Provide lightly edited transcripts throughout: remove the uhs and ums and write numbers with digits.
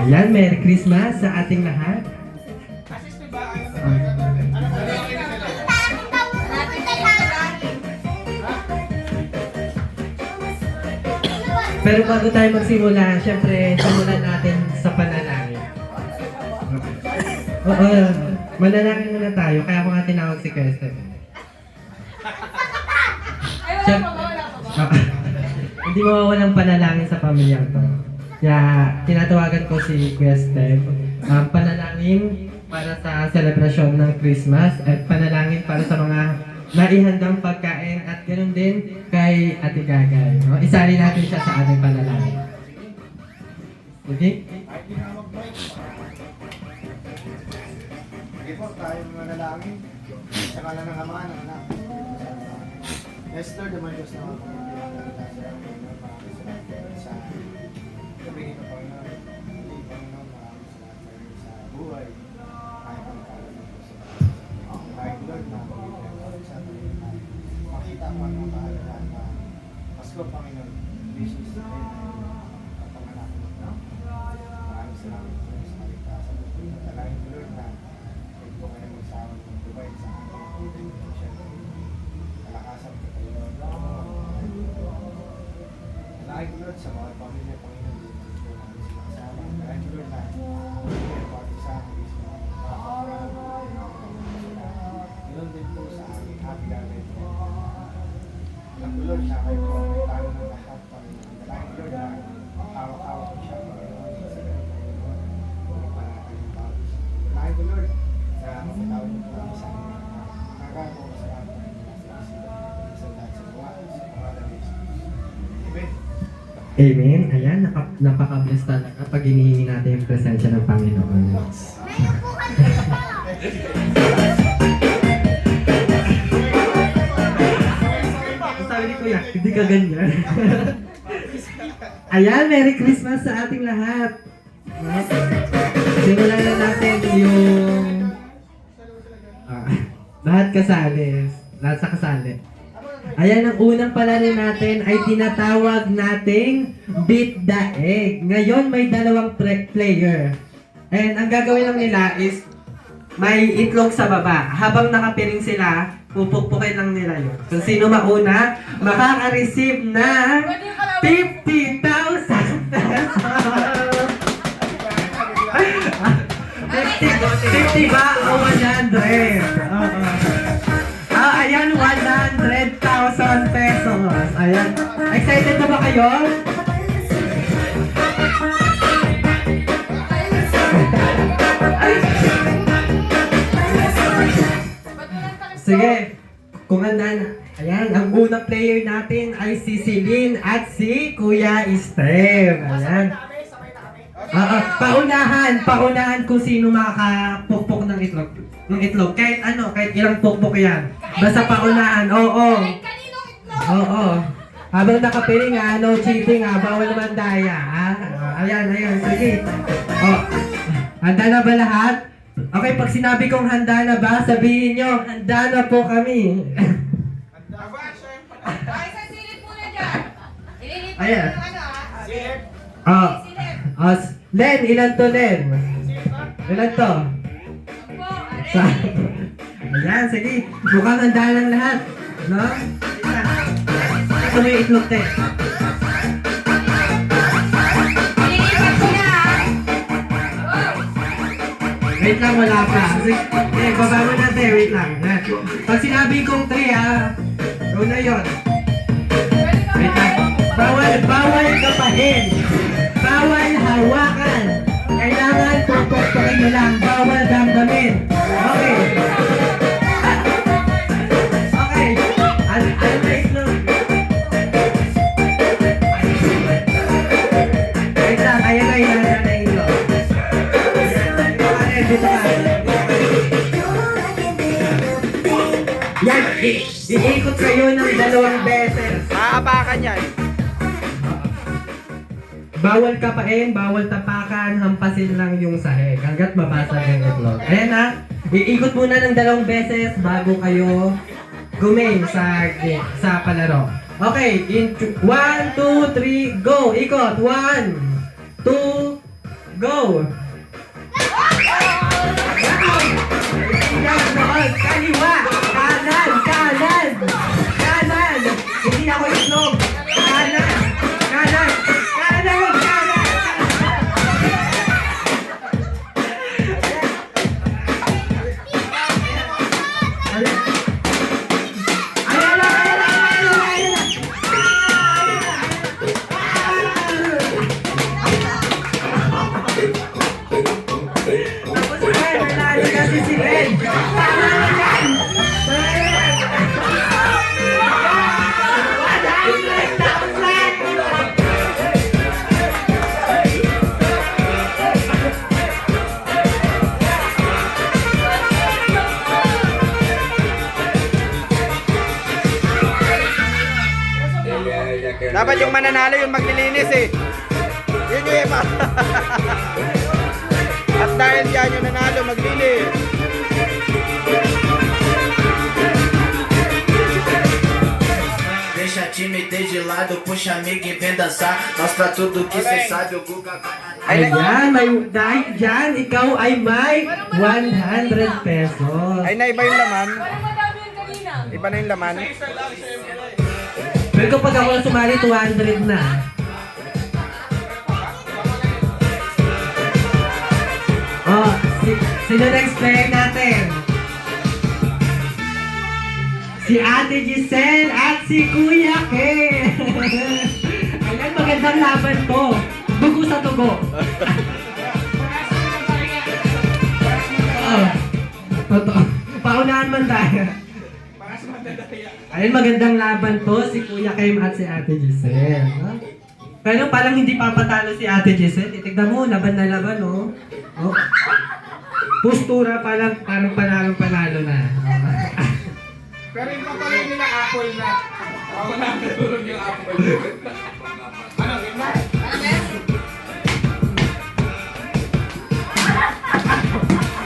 Ayan, Merry Christmas sa ating lahat. Pero bago tayo magsimula, syempre, simulan natin sa panalangin. Oo, manalangin muna tayo, kaya ako nga tinawag si Kristen. Hindi mawawalang panalangin sa pamilyang to. Kaya tinatawagan ko si Kuya Steph. Panalangin para sa selebrasyon ng Christmas at panalangin para sa mga naihandang pagkain at ganoon din kay Ate Gagay. No? Isali natin siya sa ating panalangin. Okay? Sige po, tayo manalangin. Sa kala ng Ama, ng Anak. Yes, Lord, naman Diyos na ako. Sa gabi ito, Panginoon. Hindi, Panginoon, maraming salamat kayo sa buhay. Kahit ang kala ng Diyos. Kahit Lord, na sa atin. Makita ko ang kaalaman na Pasko, Panginoon. Wishes sa kapanganak mo. Maraming salamat po sa kaligtasan. Talangin ko, Lord, na huwag po kayo magsawag ng buhay sa ating kalakasan ko kayo, Lord. Talangin ko, Lord, sa mga pamilya, Panginoon, dito po namin sila kasama. Talangin ko, Lord, na hindi po ating sa aking isip. Ganoon din po sa aking happy gagawin po. Alam ko, Lord, na kayo po ang may talo ng lahat, Panginoon. Talangin ko, Lord, na hawak-hawak ko siya, Panginoon. Sa ganun, Panginoon. Talangin ko, Lord, na mapatawad niyo po kami sa amin. Nagagawa ko sa lahat, Panginoon. Sa lahat sa buwan, sa pangalan ni Jesus. Amen. Amen. Ayan, napaka-bless talaga pag hinihingi natin yung presensya ng Panginoon. Sabi ni Kuya, hindi ka ganyan. Ayan, Merry Christmas sa ating lahat. Simulan na natin yung lahat kasali. Lahat sa kasali. Ayan, ang unang palarin natin ay tinatawag nating Beat the Egg. Ngayon, may dalawang player. And ang gagawin lang nila is may itlog sa baba. Habang nakapiring sila, pupukpukin lang nila yun. Kung sino mauna, makaka-receive ng 50,000 pesos. 50 ba o 100? Ayan, 100,000 pesos. Ayan. Excited na ba kayo? Sige. Kung handa na. Ayan, ang unang player natin ay si Celine at si Kuya Steve. Ayan. Paunahan kung sino makakapukpok ng itlog. Kahit ano, kahit ilang pukpok yan. Basta paunahan, oo. Oo. Habang nakapiling no cheating bawal naman daya, Ayan, sige. Handa na ba lahat? Okay, pag sinabi kong handa na ba, sabihin nyo, handa na po kami. Ayan. Len, ilan to, Len? Ilan to? Ayan, sige. Mukhang handa ng lahat. No? Ito may itlog, te. Wait lang, wala pa. Sige, baba mo na, te. Wait lang. Pag sinabi kong 3, go na yun. Wait lang. Bawal kapahin. Bawal hawakan. Kailangan pupukpukin nyo lang. Bawal damdamin. Okay. Okay. Ano na itlog? Wait lang. Ayan na itlog. Dito ka. Yan. Iikot kayo ng 2 beses. Maapakan yan. Bawal kapain, bawal tapakan, hampasin lang yung sahig hanggat mabasag yung itlog. Ayan iikot muna ng 2 beses bago kayo gumain sa palaro. Okay, in 1, 2, 3, go! Ikot! 1, 2, Go! Yan, doon. Kaliwa! Kanan! Kanan! Kanan! Hindi ako itlog! Kanan! Kanan! Kanan! Kanan! Ayan na! Ayan na! Ayan na! Ayan na! Tapos yan, nanalo kasi si Ed. Tama na yan! Tama na yan! 100,000! Dapat yung mananalo yung maglilinis eh. Yun yung iba. At dahil yan yung nanalo, maglinis. Deixa a timidez de lado, puxa amigo e vem dançar. Mostra tudo que cê sabe, o Guga vai Ayan, may, dahil dyan, ikaw ay may 100 pesos. Ay, naiba yung laman. Parang madami yung kanina. Iba na yung laman. Pero kapag ako sumali, 200 na. Oh, sino next player natin? Si Ate Giselle at si Kuya Ken. Ayan, magandang laban to. Dugo sa tugo. Oh, totoo. Paunahan man tayo. Ayun, magandang laban to, si Kuya Kim at si Ate Giselle. Ha? Pero parang hindi papatalo si Ate Giselle. Titignan mo, laban na laban, oh. Oh. Postura parang panalo na. Pero yung papalay nila apple na. Ako na natulog yung apple. Ano, yun na?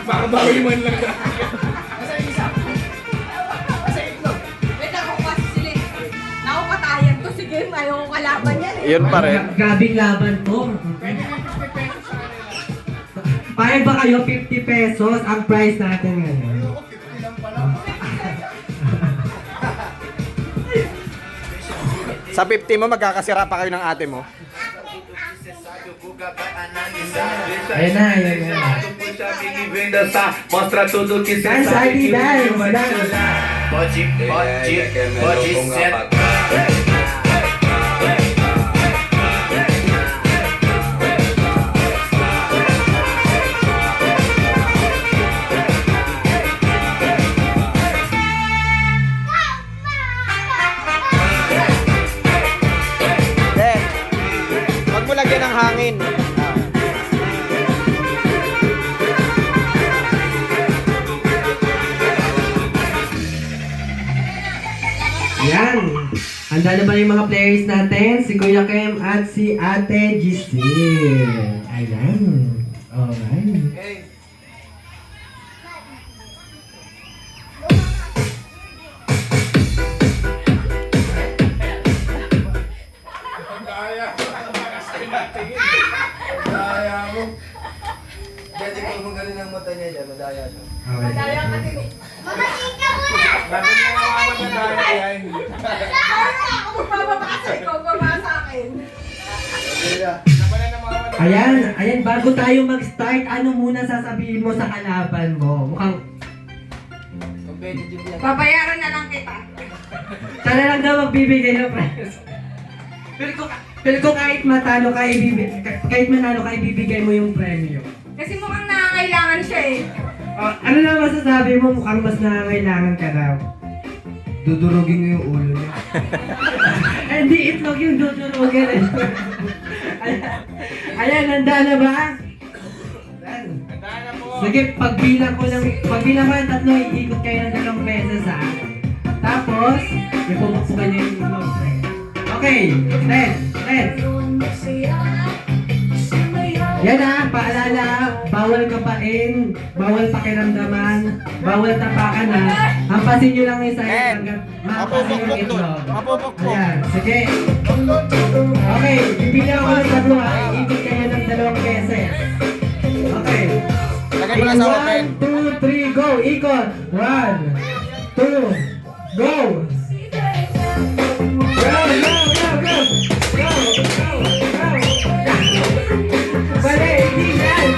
Baka bawi man lang na. Wait lang, ako kasi sila. Nakapatayan to. Sige, ayaw ko kalaban yan eh. Yun pa rin. Grabing laban to. Pwede may 50 pesos sa kanila. Payag ba kayo 50 pesos ang price natin ngayon? Ako, 50 lang pala. Sa 50 mo, magkakasira pa kayo ng ate mo. cê sabe, o Guga vai analisar. Deixa Ayun na, ayun na. puxa amigo e vem dançar. Mostra tudo que cê Dance, sabe, Ivy, que o dance, Guga vai te dance. olhar. Pode sentar. Then, wag mo lagyan ng hangin. Yan. Handa na ba yung mga players natin? Si Kuya Kim at si Ate Giselle. Ayan. Alright. Kaya. Kaya mo. Pwede kang magaling ang mata niya dyan, madaya siya. Madaya ka din eh. Laban mo nga ako na dahil yan. Ako magbababa sa ikaw, baba sa akin. Laban na ng mga mata. Ayan, bago tayo mag-start, ano muna sasabihin mo sa kalaban mo? Mukhang, Babayaran na lang kita. sana lang daw magbibigay ng prize. Pero kung kahit manalo ka, ibibigay mo yung premyo. Kasi mukhang nangangailangan siya eh. Ano na masasabi mo? Mukhang mas nangangailangan ka daw. Dudurugin mo yung ulo niya. Hindi itlog yung dudurugin eh. Ayan, handa na ba? Tandaan na po. Sige, pagbilang ko ng tatlo, iikot kayo ng 2 beses ha. Tapos, ipupukpukan niyo yung ulo. Okay, 10. Yan ha, paalala ha, bawal kapain, bawal pakiramdaman, bawal tapakan ha. Hampasin nyo lang yung sa'yo hanggang mapasin yung itlog. Mapupukpok. Ayan, sige. Okay, bibigyan ako ng tatlo ha, iikot kayo ng 2 beses. na sa open. 1, 2, 3, go! Ikot! 1, 2, go! Go! Go! Go! Go! Go! Go! Go! Bali! Hindi yan!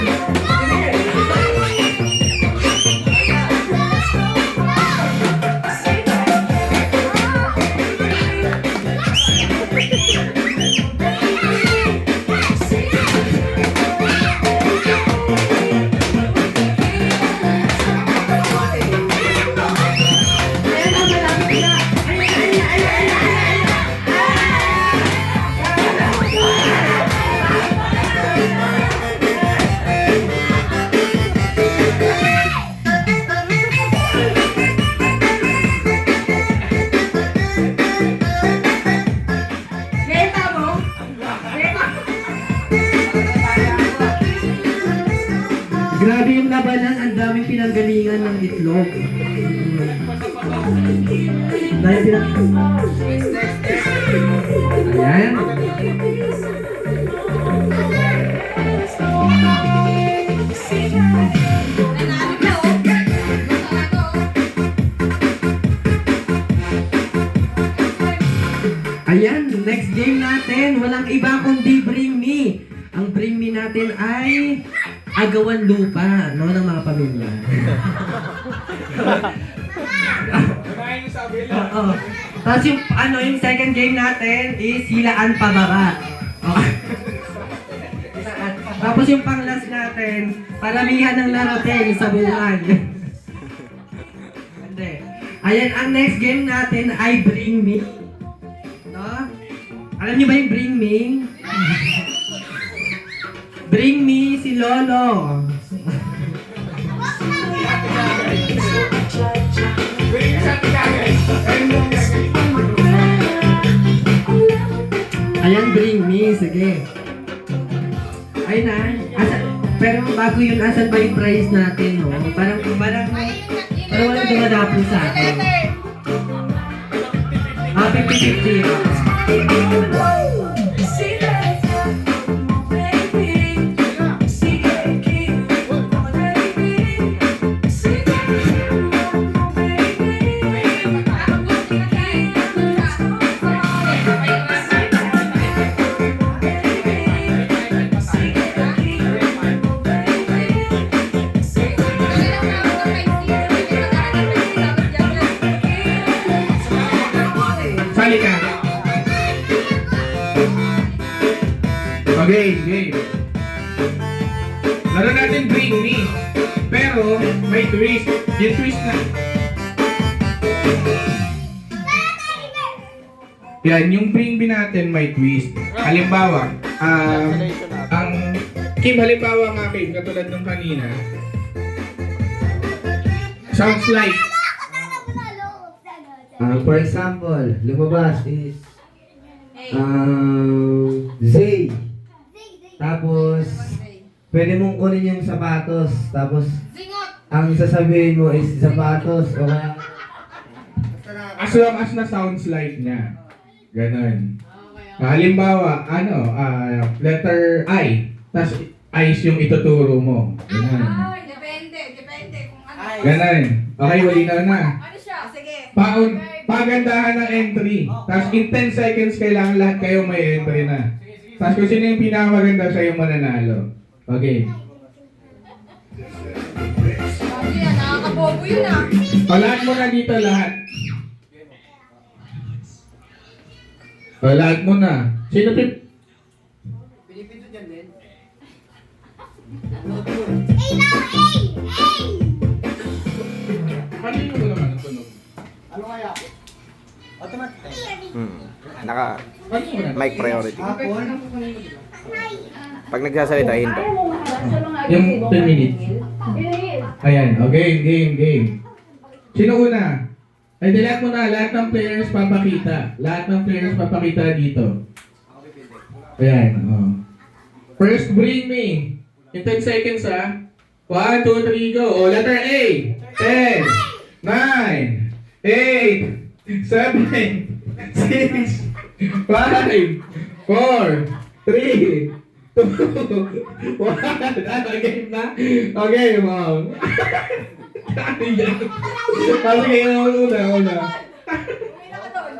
Kita mo? Kita. Grabe yung labanan, ang daming pinanggalingan ng itlog. Dahil Ayan. Nanalo na, oh. Nanalo, oh. Ayan, next game natin, walang iba kundi Bring Me. Ang Bring Me natin ay agawan lupa, no, ng mga pamilya. Kumain niyo sa abila. Oo. Tapos yung, yung second game natin is hilaan pababa. Okay. Tapos yung pang-last natin, paramihan ng larating sa buwan. Hindi. Ayan, ang next game natin ay Bring Me. No? Alam niyo ba yung Bring Me? Bring Me si Lolo. Bring sa tigagay. Ayan, Bring Me. Sige. Ayun na. Pero bago yun, asan ba yung prize natin, no? Parang walang dumadapo sa akin. 50-50. Sali ka. Okay, game. Laro natin Bring Me. Pero may twist. Yung twist na. Yan, yung Bring Me natin may twist. Halimbawa, ang Kim, halimbawa nga Kim, katulad nung kanina. Sounds like For example, lumabas is Hey. Zay. Tapos, pwede mong kunin yung sapatos. Tapos, Zingot. ang sasabihin mo is sapatos o kaya as long as na sounds like niya. Ganon. Halimbawa, letter I. Tapos eyes yung ituturo mo. Ganon. Ay, depende kung ano. Ganon. Okay, wali na. Ano siya? Sige. Pagandahan ng entry. Tapos in 10 seconds kailangan lahat kayo may entry na. Tapos kung sino yung pinakamaganda siya yung mananalo. Okay. Sabi yan, nakakabobo yun ah. O lahat mo na dito lahat. O lahat mo na. Sino pip? Kanino mo naman ang tunog? Naka Kanino mo na? mic priority. Pag nagsasalita, hindi. Yung 10 minutes. Ayan, okay, game. Sino una? Ay, di lahat mo na, lahat ng players papakita. Lahat ng players papakita dito. Ayan, oh. First, Bring Me. In 10 seconds, ha? 1, 2, 3, go. O, letter A. 10, 9, 8, 7, 6, 5, 4, 3, One. Ano, game na? Okay, wow. Ano yan? Ah, sige, una. Uwi na ka doon.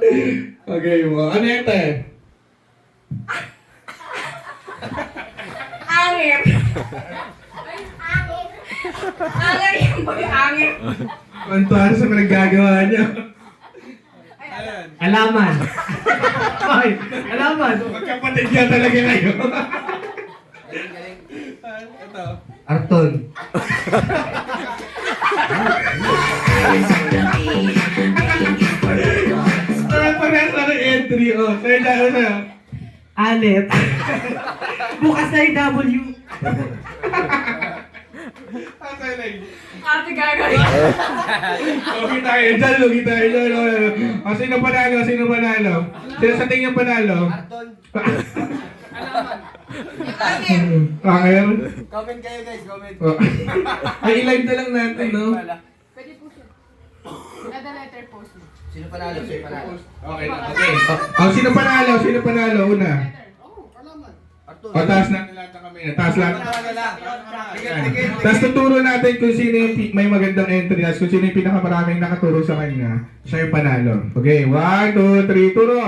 Okay, wow. Ano yan, te? Angin. Angin. Angin. Mantuan sa pinaggagawa niya. Alaman. Ay, alaman. Magkapatid niya talaga ngayon. Arton. Parehas na ng entry, oh. Sa'yo na, ano na? Anet. Bukas na yung W. Sa'yo na yun. Ate gagawin. Lugi tayo dyan, lugi tayo dyan. O, sino panalo? Sino panalo? Sino sa tingin panalo? Angin. Aker? Comment kayo guys, comment. Oh. Ay, i-live na lang natin, no? Pwede po siya. Kada letter po siya. Sino panalo? Sino panalo? Okay, okay. Oh, sino panalo? Sino panalo? Una. O, taas natin lahat ng kamay. Taas lahat. Tapos tuturo natin kung sino yung may magandang entry. Tapos kung sino yung pinakamaraming nakaturo sa kanya. Siya yung panalo. Okay, 1, 2, 3, turo!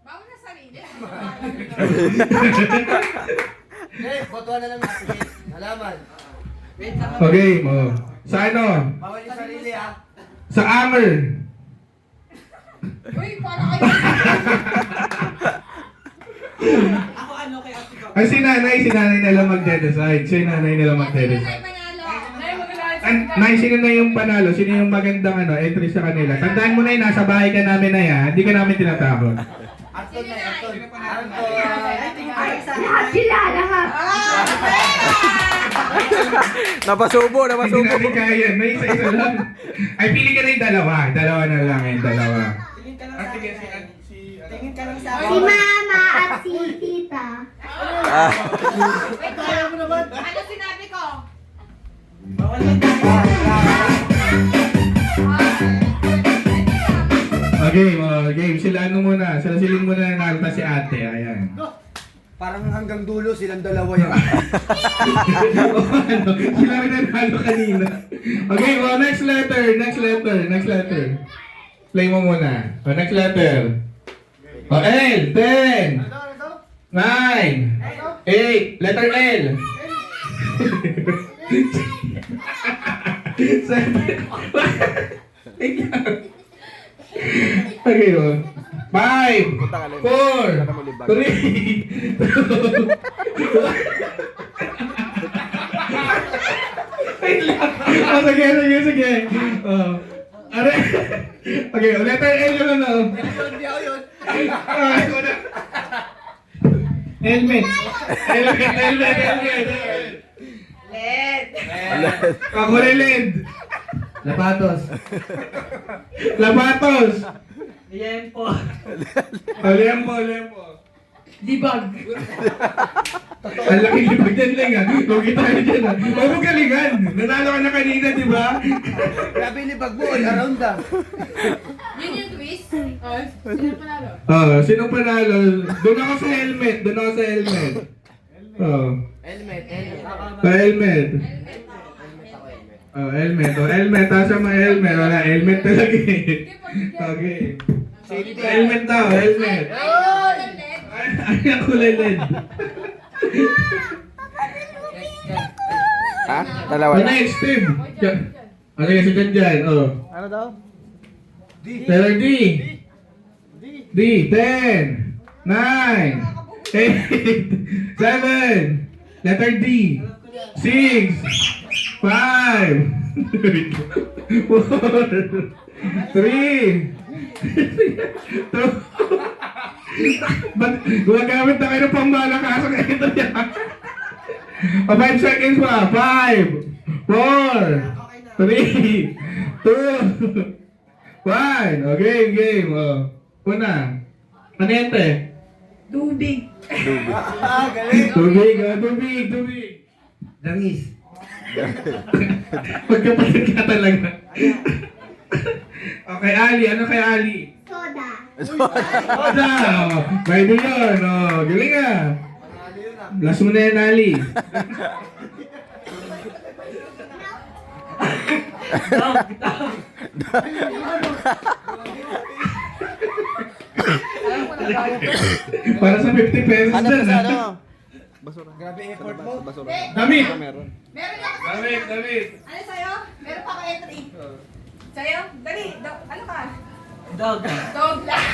Bawal na sarili. Okay, botohan na lang natin. Halaman. Okay, mo. Sa ano? Bawal yung sarili ha. Sa Amer. Uy, para kayo. Ay, si nanay na lang magde-decide. Si nanay na lang Sino na magde-decide. yung panalo? Nay, maglalagay. Nay, sino na yung panalo? Sino yung magandang entry sa kanila? Tandaan mo na yun, nasa bahay ka namin na yan. Hindi ka namin tinatakot. Arton na, Arton. Lahat sila, lahat. Napasubo, Hindi napasubo. natin kaya. May isa-isa lang. Ay, pili ka na yung dalawa. Dalawa na lang yung dalawa. Si Mama at si Tita. Wait lang. Ano sinabi ko? Okay, game. Sila ano muna. Sila siling muna na nalta si ate. Ayan. Parang hanggang dulo silang dalawa yan. Ano? Sila rin nanalo kanina. Okay, next letter. Next letter. Play mo muna. Next letter. L. 10. 9. 8. Letter L. 7. Okay, 5, 4, 3, 2, wait lang. Oh, sige. Oh. Are. Okay, letter L yun ano. Hindi ako yun. Helmet. Led. Ako rin LED. Lapatos. Labatos. Liempo. Lempo. Libag. Ang laki libag dyan lang ah. Lugi tayo dyan ah. Huwag mo galingan. Nanalo ka na kanina, di ba? Grabe ni Bagbo, all around ah. Yun yung twist. Oh, sino panalo? Sino panalo? Doon ako sa helmet. Helmet. Helmet. Helmet. Tasa mo helmet. Wala, helmet talaga eh. Okay. Helmet daw, helmet. Oh, led. Ay, ako leled. Ha? Dalawa na. Next, Steve. Ano kasi dyan? Ano daw? Letter D. D. 10. 9. 8. 7. Letter D. 6. 5. 4. 3. 2. Ba't gumagamit na kayo ng pambalakasan ito niya? 5 seconds pa. 5. 4. 3. 2. 1. Okay, game. Una. Ano yan, te? Tubig. Tubig. Dangis. Magkapatid ka talaga. Okay, Ali. Ano kay Ali? Soda. Oda! Pwede yun. Galing ah. Last mo na yan, Ali. Para sa 50 pesos Ano dyan, sa ha? ano? Grabe effort mo. Damit! Meron. Meron ako. Damit, damit! Ano sa'yo? Meron pa ako entry. Sa'yo? Dali. Ano ka? Dog. Dog lang.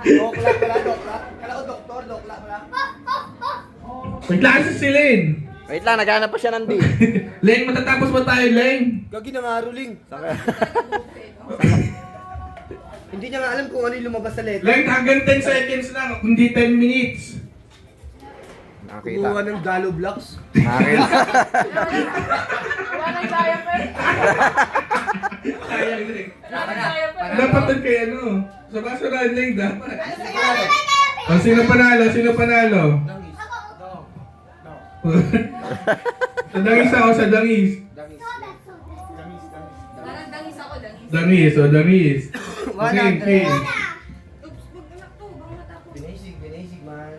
Dokla pala, dokla. Kala ko doktor, dokla pala. Maglaan sa silin! Wait lang, naghanap pa siya ng D. Leng, matatapos ba tayo, Leng? Gagi na nga, Ruling. Hindi niya nga alam kung ano yung lumabas sa letter. Leng, hanggang 10 seconds lang, hindi 10 minutes. Nakita. Kumuha ng Galo Blocks. Nakita. Wala nang kaya pa eh. Sayang, Leng. Wala nang kaya pa eh. Dapat doon kay ano? Sa basurahan, Leng, dapat. Ano sa'yo? O, sino panalo? Sino panalo? Sa dangis ako, sa dangis. Parang dangis ako, dangis. Dangis, o dangis. Okay, okay. Oops, wag anak to. Baka matapos. Binasig man.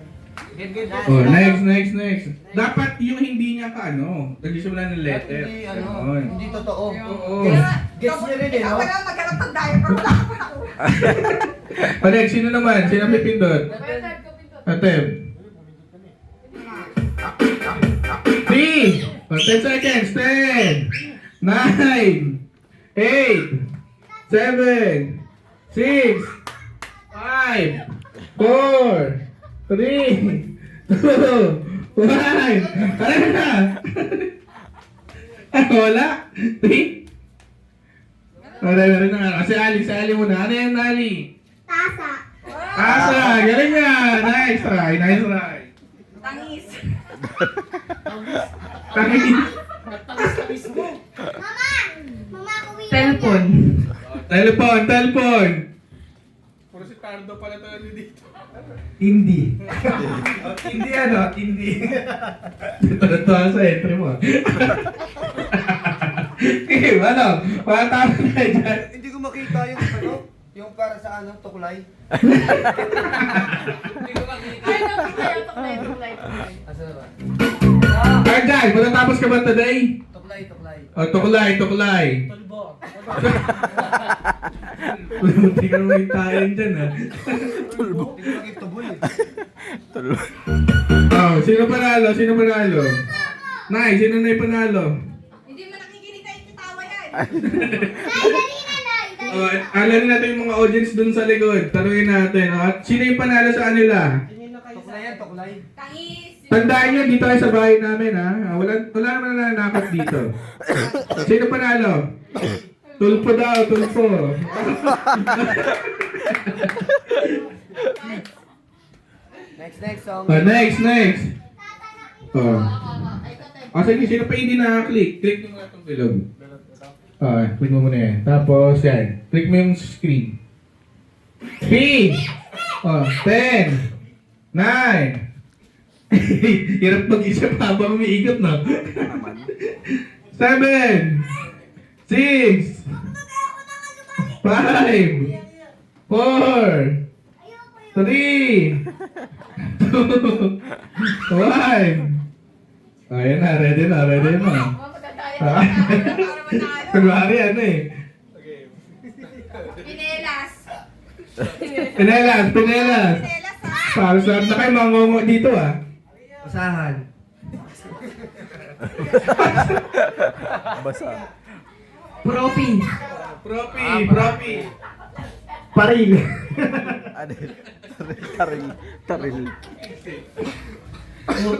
Oh, next. Dapat yung hindi niya ka, ano, nag-isip lang ng letter. Hindi, ano, Yun. hindi totoo. Oo. Kaya nga, Gets niya rin eh, ikaw no? ka naman maghanap ng diaper. Wala ka pa ako. O, next, sino naman? Sino may pindot? Atep. 3, 10 seconds, 10, 9, 8, 7, 6, 5, 4, 3, 2, 1. Ano na? Wala? 3? Wala na rin na nga. Kasi Ali muna. Ano yan, Ali? Tasa. Asa, galing nga. Nice try. Tangis. Tangis. Mama, kuwi. Telepon. Telepon. Puro si Tardo pala tayo dito. Hindi. Hindi ano, hindi. Tuwa sa entry mo. Okay, ano? Pakatama tayo dyan. Hindi ko makita yung ano, yung para sa ano, tuklay. Ay, tuklay. Asa na ba? Arjan, matatapos ka ba today? Tuklay. O, tuklay. Munti ka naman tayo dyan, ha? Hindi ko makita tuboy eh. Oh, sino panalo? Nay, sino na yung panalo? Hindi mo nakikinig na ititawa yan. Oh, alamin natin yung mga audience dun sa likod. Tanungin natin. At sino yung panalo sa kanila? Tuklay. Tangis. Tandaan nyo, dito kayo sa bahay namin, ha? Wala naman nanakot dito. Sino panalo? Tulpo daw, tulpo. Next song. Oh, next. Oh. Oh, sige, sino pa hindi nakaklik? Click mo muna itong bilog. Oh, click mo muna yan. Tapos, yan. Click mo yung screen. P! Oh, 10, 9, hirap mag-isip habang umiikot, no? 7, 6, 5, 4, 3, 2, 1. Ayan na, ready na. Magdadaya na para manalo. Kunwari, ano eh. Pinelas. Pinelas. Pinelas ha. Para sa na kayo mangungo dito, ah. Usahan. Basa. Profi. Propi. Paril. Ano? Taril.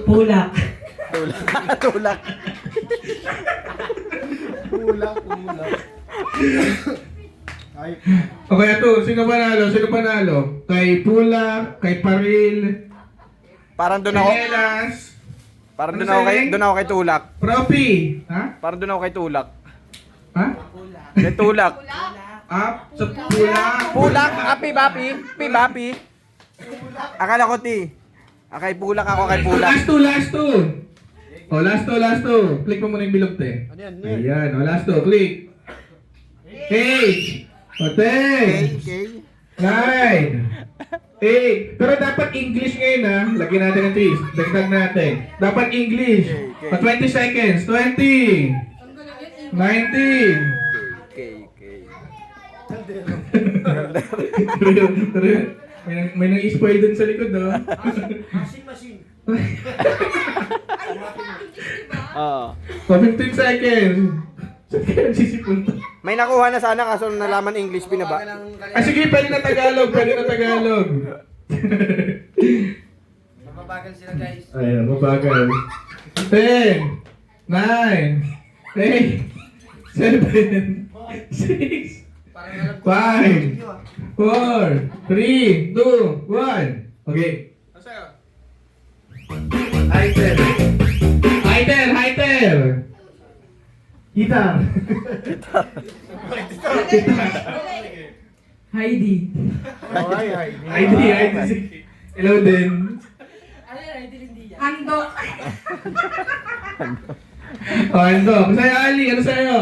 Pulak. Tulak. Ay, Okay, ito. Sino panalo? Kay Pula, kay Paril, Parang doon ako. Pinelas, Parang Ano doon ako kay Tulak. Propi. Ha? Parang doon ako kay Tulak. Ha? Kay Tulak. Up sa Pula. Pulak, pibapi. Akala ko ti. Kay Pulak ako kay Pulak. Last two. Oh, last two. Click mo muna yung bilog, te. ano yan? Ayan, oh, last two. Click. 8, 10, 9, Pero dapat English ngayon ha. Lagyan natin ng twist. Dagdag natin. Dapat English. Pa 20 seconds. 20. 19. May nang-spoil dun sa likod, no? Machine. Oo. Pa 15 seconds. Saan kayo nagsisipon to? May nakuha na sana kaso nalaman English binaba. Sige, pwede na Tagalog. Mababagal sila guys. Ayan, mabagal. 10, 9, 8, 7, 6, Parang alam ko. 5, 4, 3, 2, 1. Okay. Aiter. Highter. Gitar. Heidi. Heidi. Hello din. Handok. Oh, Ando. Sa'yo, Ali. Ano sa'yo?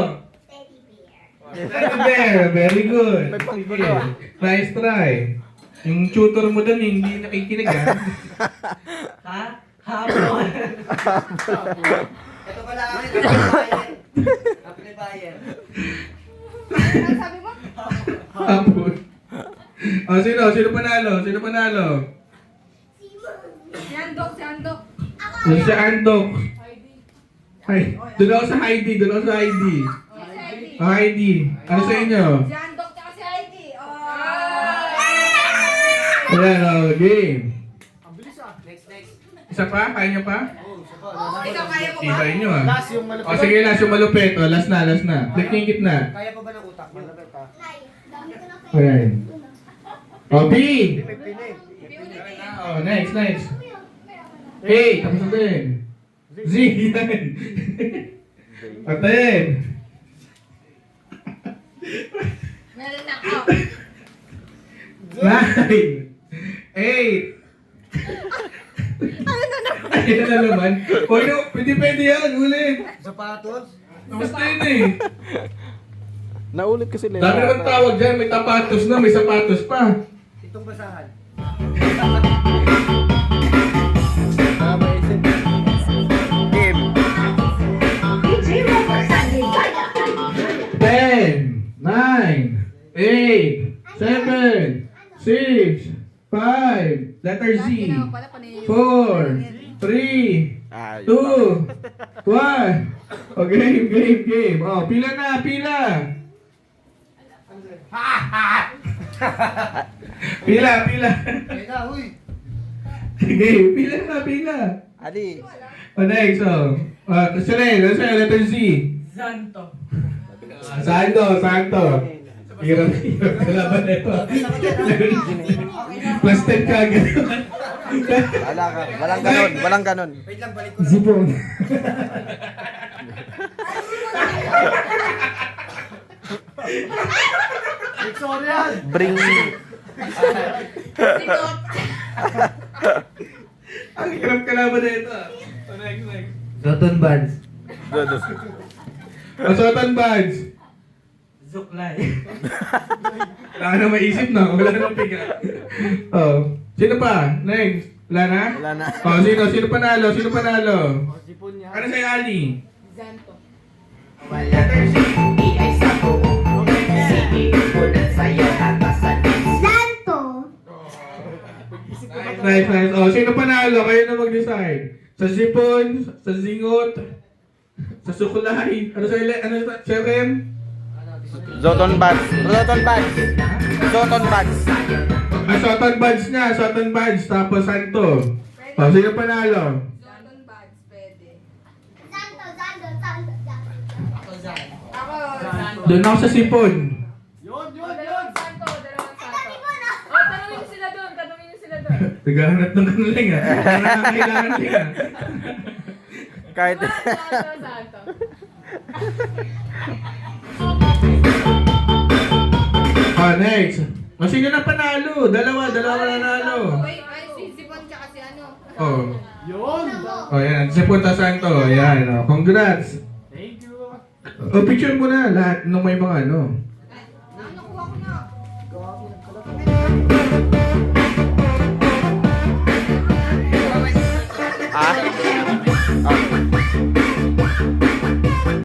Teddy bear. Very good. May panggulo, Sige. ah. Nice try. Yung tutor mo doon, hindi nakikinig ha. Ha? Hapon. Ito pala akin. Happy Bayer. Ano sabi mo? Hapon. Oh, sino panalo? Si Handok, si Handok. Yung si Andok. Doon ako sa Heidi. Si Heidi. Oh, Heidi. Ano sa inyo? Si Handok tsaka si Heidi. Ayan, oh, game. Ang bilis ah. Next. Isa pa? Kaya nyo pa? Ikaw kaya mo ba? Ibayin nyo ah. Last yung malupit. O sige, last yung malupit. O, last na. Click yung gitna. Kaya pa ba ng utak? Malupit ah. Nay, dami ko na Ayan. O, B. May pinay. O, next. A, tapos natin. Z, yan. Atin. Meron na ako. 9, 8. Ayun na naman. O, no, pwede yan. Ulit. Sapatos. Tapos na yun eh. Naulit kasi nila. Dami naman tawag dyan. May tapatos na. May sapatos pa. Itong basahan. Game. 10, 9, 8, 7, 6, 5, letter Z, 4, 3, Ay. 2, 1. O, game. O, pila na. Pila. Kaya na, huy. Game, pila. Ali. O, next, o. Sa'yo, letter Z. Santo. Santo. Hirap kalaban na ito. Plus 10 ka agad. Wala ka. Walang ganon. Wait lang, balik ko lang. Zipon. Victorian! Bring. Sinot. Ang hirap kalaban na ito. O, next. Cotton buds. O, Sotan Buds. Zuklay. Wala ka na maisip na. Wala na piga. Oh. Sino pa? Next. Wala na? Wala na. Oh, sino panalo? Sipon niya. Ano sa'yo, Ali? Zanto. Santo. Nice. Oh, sino panalo? Kayo na mag-decide. Sa sipon, sa zingot, sa suklay. Ano sa'yo, Kem? Zoton Buds. Sotan Buds niya. Tapos Santo. Oh, sino panalo? London bags, pwede. Santo. Ako, Zanto. Doon ako sa sipon. Dalawang Santo. Dami ko na. Tanungin niyo sila doon. Naghahanap ng kanuling ah. Kailangan nila. Kahit. Zanto. Oh, next. O, sino na panalo? Dalawa nanalo. Wait, ay, si Sipon tsaka si ano. Oh. Yun! Oh, yan. Si Punta Santo. Yan. Oh. Congrats. Thank you! Oh, picture mo na lahat ng may mga ano. Nakuha ko na. Ha? Okay.